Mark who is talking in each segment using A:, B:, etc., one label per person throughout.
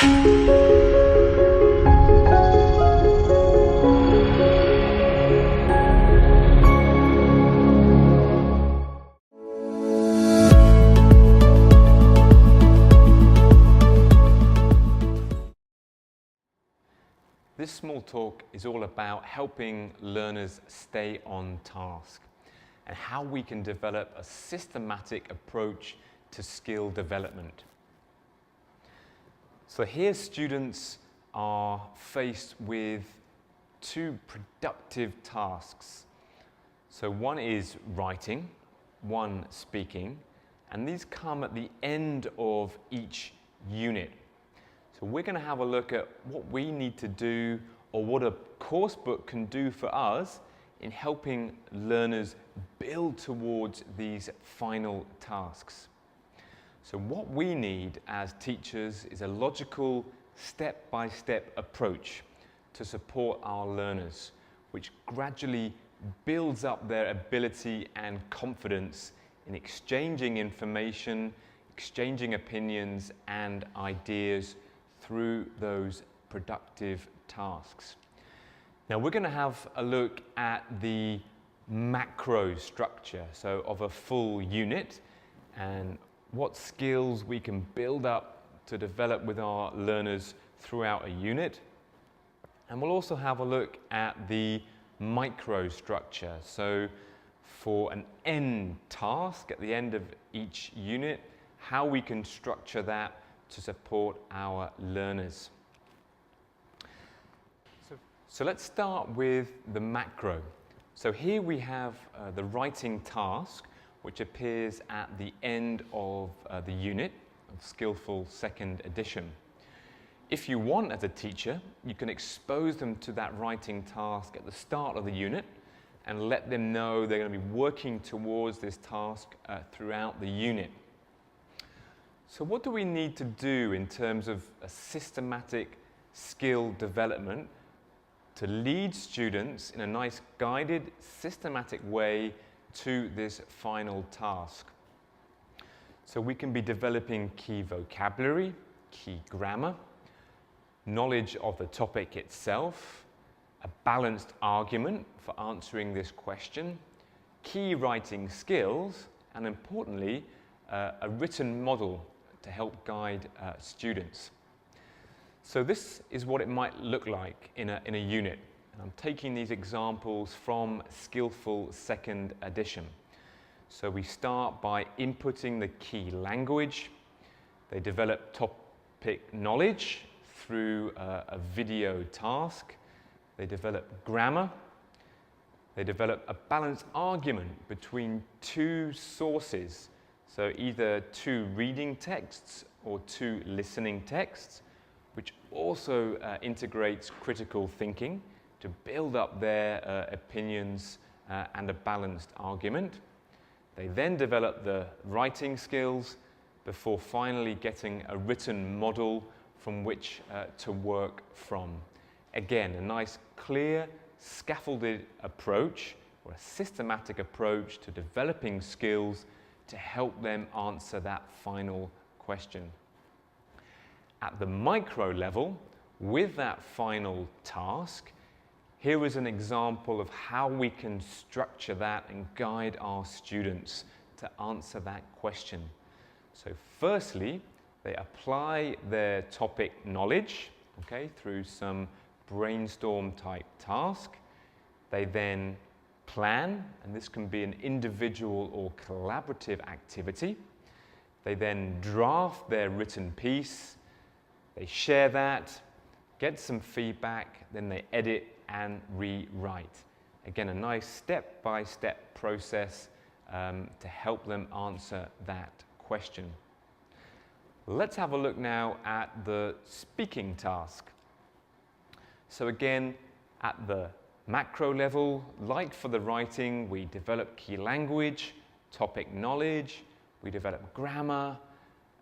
A: This small talk is all about helping learners stay on task and how we can develop a systematic approach to skill development. So here students are faced with two productive tasks. So one is writing, one speaking, and these come at the end of each unit. So we're going to have a look at what we need to do, or what a course book can do for us in helping learners build towards these final tasks. So what we need as teachers is a logical, step-by-step approach to support our learners, which gradually builds up their ability and confidence in exchanging information, exchanging opinions and ideas through those productive tasks. Now we're going to have a look at the macro structure, so of a full unit, and what skills we can build up to develop with our learners throughout a unit. And we'll also have a look at the micro structure, so for an end task at the end of each unit, how we can structure that to support our learners. So let's start with the macro. So here we have the writing task, which appears at the end of the unit of Skillful 2nd edition. If you want, as a teacher, you can expose them to that writing task at the start of the unit and let them know they're going to be working towards this task throughout the unit. So what do we need to do in terms of a systematic skill development to lead students in a nice guided, systematic way to this final task? So we can be developing key vocabulary, key grammar, knowledge of the topic itself, a balanced argument for answering this question, key writing skills, and importantly, a written model to help guide students. So this is what it might look like in a unit. And I'm taking these examples from Skillful 2nd edition. So we start by inputting the key language. They develop topic knowledge through a video task. They develop grammar. They develop a balanced argument between two sources. So either two reading texts or two listening texts, which also integrates critical thinking to build up their opinions and a balanced argument. They then develop the writing skills before finally getting a written model from which to work from. Again, a nice, clear, scaffolded approach, or a systematic approach to developing skills to help them answer that final question. At the micro level, with that final task, here is an example of how we can structure that and guide our students to answer that question. So firstly, they apply their topic knowledge, through some brainstorm type task. They then plan, and this can be an individual or collaborative activity. They then draft their written piece. They share that, get some feedback, then they edit and rewrite. Again, a nice step-by-step process to help them answer that question. Let's have a look now at the speaking task. So again, at the macro level, like for the writing, we develop key language, topic knowledge, we develop grammar,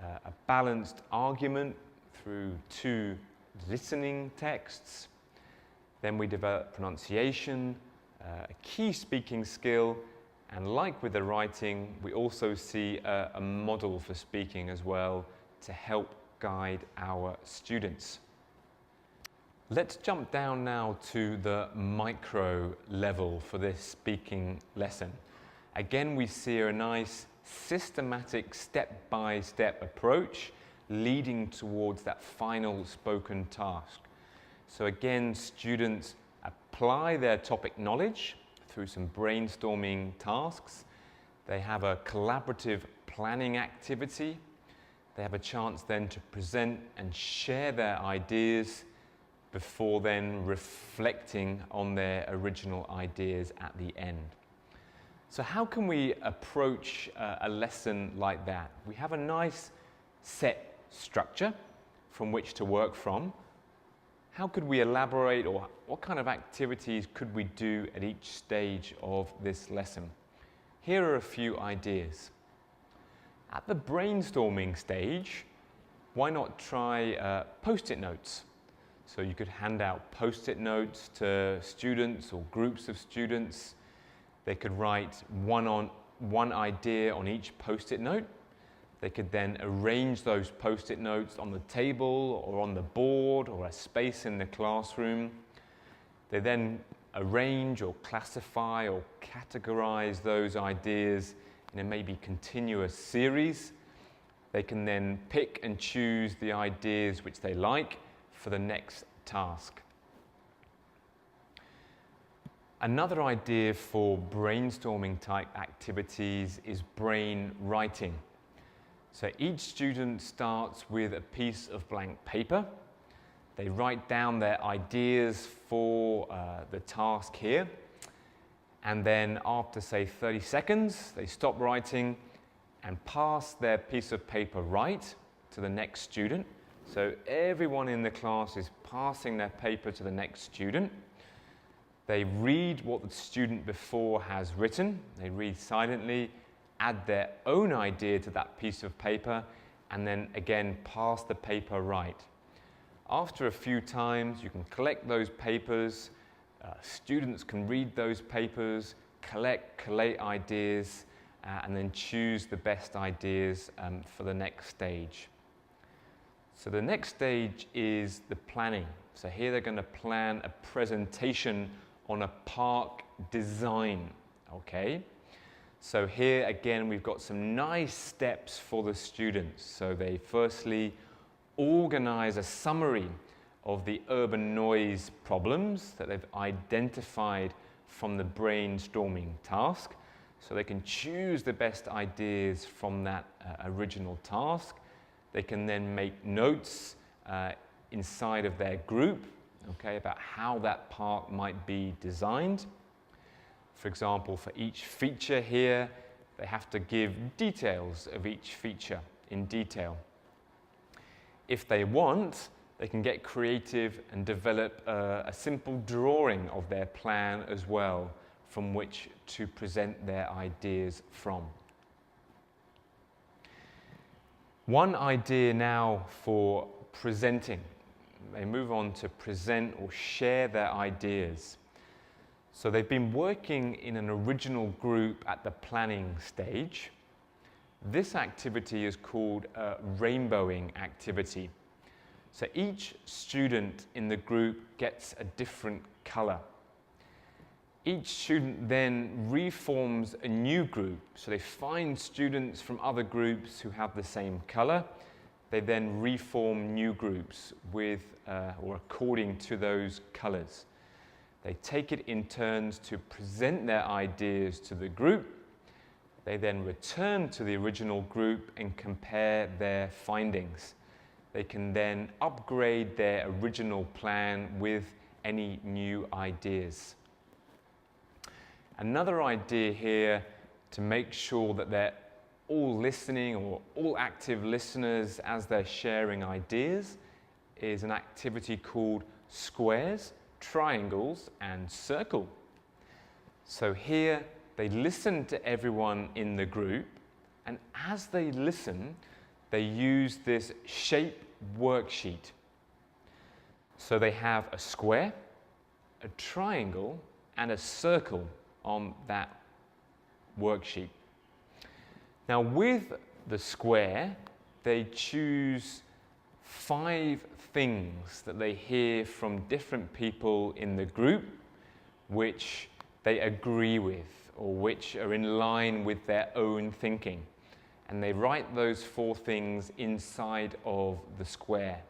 A: a balanced argument through two listening texts. Then we develop pronunciation, a key speaking skill, and like with the writing, we also see a model for speaking as well to help guide our students. Let's jump down now to the micro level for this speaking lesson. Again, we see a nice systematic step-by-step approach leading towards that final spoken task. So again, students apply their topic knowledge through some brainstorming tasks. They have a collaborative planning activity. They have a chance then to present and share their ideas before then reflecting on their original ideas at the end. So how can we approach a lesson like that? We have a nice set structure from which to work from. How could we elaborate, or what kind of activities could we do at each stage of this lesson? Here are a few ideas. At the brainstorming stage, why not try post-it notes? So you could hand out post-it notes to students or groups of students. They could write one idea on each post-it note. They could then arrange those post-it notes on the table or on the board or a space in the classroom. They then arrange or classify or categorize those ideas in a maybe continuous series. They can then pick and choose the ideas which they like for the next task. Another idea for brainstorming type activities is brain writing. So each student starts with a piece of blank paper. They write down their ideas for the task here. And then after, say, 30 seconds, they stop writing and pass their piece of paper right to the next student. So everyone in the class is passing their paper to the next student. They read what the student before has written. They read silently, add their own idea to that piece of paper, and then again pass the paper right. After a few times, you can collect those papers. Students can read those papers, collate ideas, and then choose the best ideas for the next stage. So the next stage is the planning. So here they're going to plan a presentation on a park design, okay? So here again we've got some nice steps for the students. So they firstly organize a summary of the urban noise problems that they've identified from the brainstorming task. So they can choose the best ideas from that original task. They can then make notes inside of their group, okay, about how that park might be designed. For example, for each feature here, they have to give details of each feature in detail. If they want, they can get creative and develop a simple drawing of their plan as well, from which to present their ideas from. One idea now for presenting. They move on to present or share their ideas. So they've been working in an original group at the planning stage. This activity is called a rainbowing activity. So each student in the group gets a different color. Each student then reforms a new group. So they find students from other groups who have the same color. They then reform new groups with or according to those colors. They take it in turns to present their ideas to the group. They then return to the original group and compare their findings. They can then upgrade their original plan with any new ideas. Another idea here to make sure that they're all listening or all active listeners as they're sharing ideas is an activity called squares, triangles, and circle. So here they listen to everyone in the group, and as they listen, they use this shape worksheet. So they have a square, a triangle, and a circle on that worksheet. Now with the square, they choose 5 things that they hear from different people in the group which they agree with or which are in line with their own thinking. And they write those 4 things inside of the square.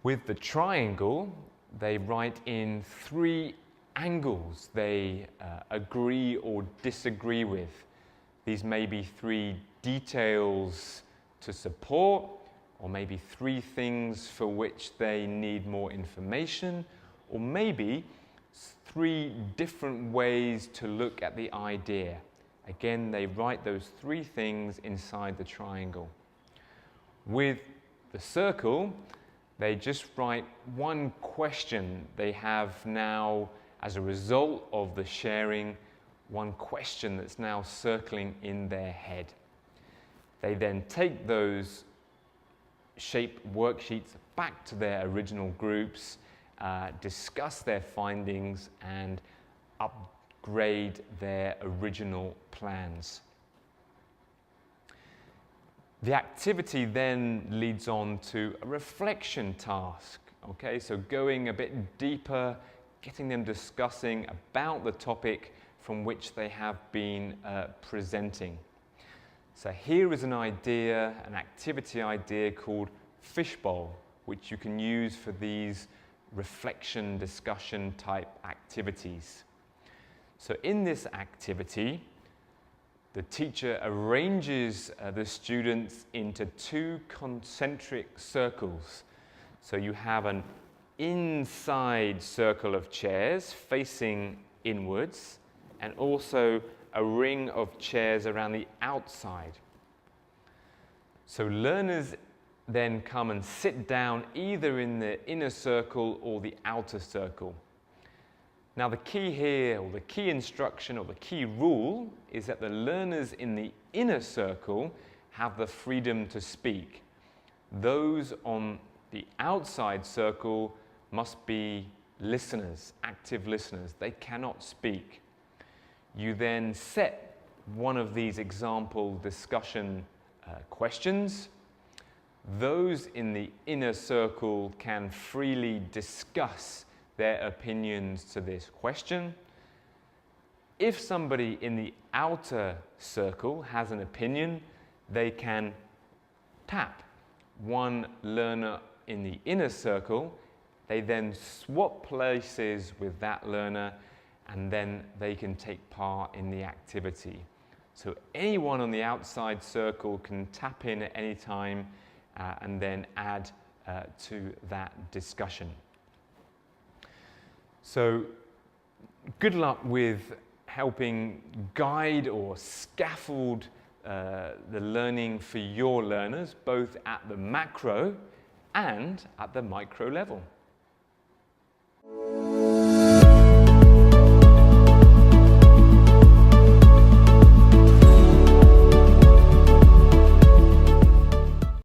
A: With the triangle, they write in 3 angles they agree or disagree with. These may be 3 details to support, or maybe 3 things for which they need more information, or maybe 3 different ways to look at the idea. Again, they write those 3 things inside the triangle. With the circle, they just write 1 question they have now, as a result of the sharing, 1 question that's now circling in their head. They then take those shape worksheets back to their original groups, discuss their findings, and upgrade their original plans. The activity then leads on to a reflection task. Okay, so going a bit deeper, getting them discussing about the topic from which they have been presenting. So here is an idea, an activity idea called Fishbowl, which you can use for these reflection discussion type activities. So in this activity, the teacher arranges the students into 2 concentric circles. So you have an inside circle of chairs facing inwards, and also a ring of chairs around the outside. So learners then come and sit down either in the inner circle or the outer circle. Now the key here, or the key instruction, or the key rule, is that the learners in the inner circle have the freedom to speak. Those on the outside circle must be listeners, active listeners. They cannot speak. You then set one of these example discussion questions. Those in the inner circle can freely discuss their opinions to this question. If somebody in the outer circle has an opinion, they can tap one learner in the inner circle. They then swap places with that learner, and then they can take part in the activity. So anyone on the outside circle can tap in at any time and then add to that discussion. So good luck with helping guide or scaffold the learning for your learners, both at the macro and at the micro level.